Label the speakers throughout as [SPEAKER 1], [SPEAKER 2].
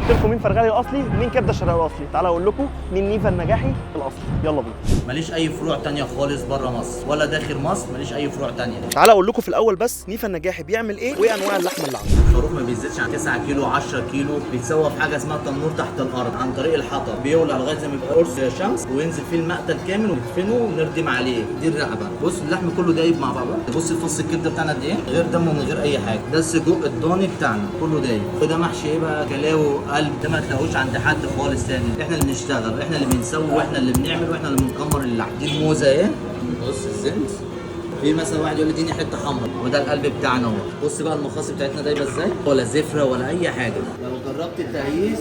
[SPEAKER 1] قلت لكم مين فرغلي الاصلي ومين كبده الشرقاوي الاصلي، تعالى اقول لكم مين نيفا النجاحي الاصلي. يلا بينا.
[SPEAKER 2] ماليش اي فروع تانية خالص بره مصر ولا داخل مصر، ماليش اي فروع تانية.
[SPEAKER 1] تعالى اقول لكم في الاول بس نيفا النجاحي بيعمل ايه وايه انواع اللحمه اللي عنده.
[SPEAKER 2] الخروف ما بيزيدش عن 9 كيلو 10 كيلو، بيتسوى في حاجه اسمها تنور تحت الارض عن طريق الحطب، بيولع لغايه ما يبقى قرص شمس وينزل فيه المقتل كامل وندفنه ونردم عليه. دي الرقبه. بص اللحم كله دايب مع بعضه. بص الفص الكبده بتاعنا قد ايه، غير دم ومن غير اي حاجه. ده السجق الضاني بتاعنا كله دايب. وده محشي ايه بقى، كلاوي قلب، ده ما تلاقوش عند حد خالص تاني. احنا اللي بنشتغل، احنا اللي بنسوي، واحنا اللي بنعمل، واحنا اللي بنكمر اللحم. دي الموزه ايه، بص الزنت. في مثلا واحد يقول لي اديني حته حمرا، وده القلب بتاعنا اهو. بص بقى المخاص بتاعتنا دايبه ازاي، ولا زفره ولا اي حاجه. لو جربت التهييس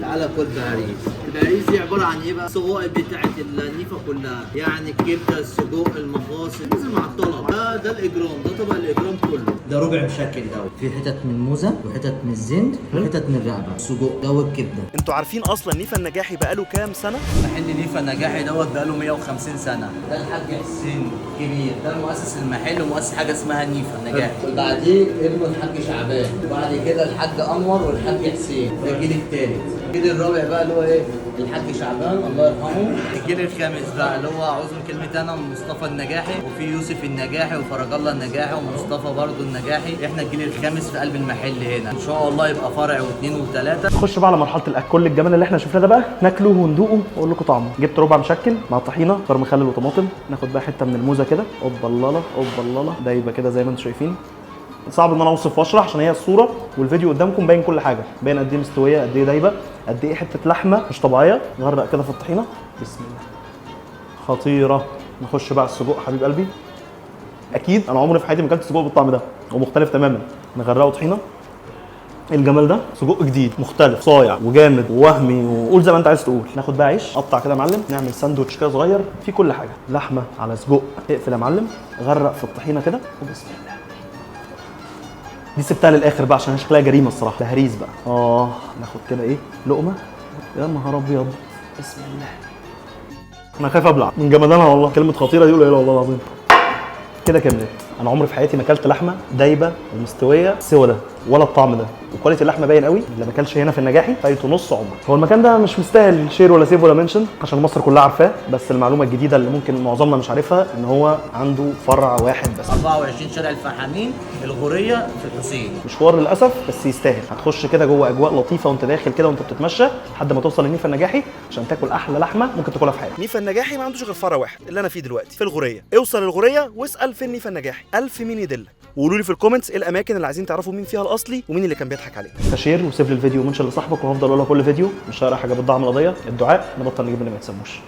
[SPEAKER 2] تعالى كل بهاريز. البهاريز دي عباره عن ايه بقى، السجق بتاعت النيفه كلها، يعني الكبده السجق المخاص نزل مع الطلب. ده الاجرام، ده طبق الاجرام كله. ده ربع مشكل دوت، في حتت من الموزه وحتت من الزند وحتت من الرقبه. السجق ده والكبده.
[SPEAKER 1] انتوا عارفين اصلا نيفا النجاحي بقاله كام سنه؟
[SPEAKER 2] محل نيفا النجاحي دوت بقاله 150 سنه. ده الحاج حسين كبير، ده مؤسس المحل ومؤسس حاجه اسمها نيفا النجاحي. وبعديه ابنه الحاج شعبان، وبعد كده الحاج انور والحاج حسين. ده الجيل الثالث. الجيل الرابع بقى اللي هو ايه، الحاج شعبان الله يرحمه. الجيل الخامس بقى اللي هو اعوذ من كلمه انا مصطفى النجاحي، وفي يوسف النجاحي وفرج الله النجاحي ومصطفى برضه النجاحي. احنا الجيل الخامس في قلب المحل هنا، ان شاء الله يبقى فرع واثنين وثلاثه.
[SPEAKER 1] نخش بقى على مرحله الاكل. كل الجمال اللي احنا شفناه ده بقى ناكله وندوقه واقول لكم طعمه. جبت ربع مشكل مع طحينه خيار مخلل وطماطم. ناخد بقى حته من الموزه كده، اوبا الله اوبا الله، دايبه كده زي ما انتم شايفين. صعب ان انا اوصف واشرح عشان هي الصوره والفيديو قدامكم باين كل حاجه، باين قد ايه مستويه، قد ايه دايبه، قد ايه حته لحمه مش طبيعيه. نغرق كده في الطحينه، بسم الله، خطيره. نخش بقى على السجق حبيب قلبي. اكيد انا عمري في حياتي ما اكلت سجق بالطعم ده ومختلف تماما. نغرقه طحينه. ايه الجمال ده، سجق جديد مختلف صايع وجامد ووهمي، وقول زي ما انت عايز تقول. ناخد بقى عيش، قطع كده يا معلم، نعمل ساندوتش كده صغير فيه كل حاجه، لحمه على سجق. اقفل يا معلم، غرق في الطحينه كده وبسم الله. دي سبتها للاخر بقى عشان شكلها جريمه الصراحه. تهريز بقى. ناخد كده ايه، لقمه. يا نهار ابيض، بسم الله. انا خايف ابلع من جمدانها والله، كلمه خطيره دي قليله والله العظيم. كده كملت. انا عمري في حياتي ما اكلت لحمه دايبه ومستويه سوى ده ولا الطعم ده، وكواليتي اللحمه باين قوي. اللي ما اكلش هنا في النجاحي فايته نص عمر. هو المكان ده مش مستاهل شير ولا سيف ولا منشن عشان مصر كلها عارفاه، بس المعلومه الجديده اللي ممكن معظمنا مش عارفها ان هو عنده فرع واحد بس.
[SPEAKER 2] 24 شارع الفحامين، الغوريه في الحسين.
[SPEAKER 1] مشوار للاسف بس يستاهل. هتخش كده جوه اجواء لطيفه وانت داخل كده وانت بتتمشى لحد ما توصل لنيفا النجاحي عشان تاكل احلى لحمه ممكن تاكلها في حياتك. نيفا النجاحي ما عندوش غير فرع واحد اللي انا فيه دلوقتي في الغوريه. اوصل الغوريه واسال فين نيفا النجاحي، 1000 مين يدلك. وقولوا لي في الكومنتس ايه الاماكن اللي عايزين تعرفوا مين فيها الاصلي ومين اللي كان بيضحك عليك. فشير وسيب لي الفيديو ومنشن لصاحبك، وهفضل اقول لك كل فيديو مش هقرا حاجه بتدعم القضيه. الدعاء نبطل نجيب اللي ما يتسموش.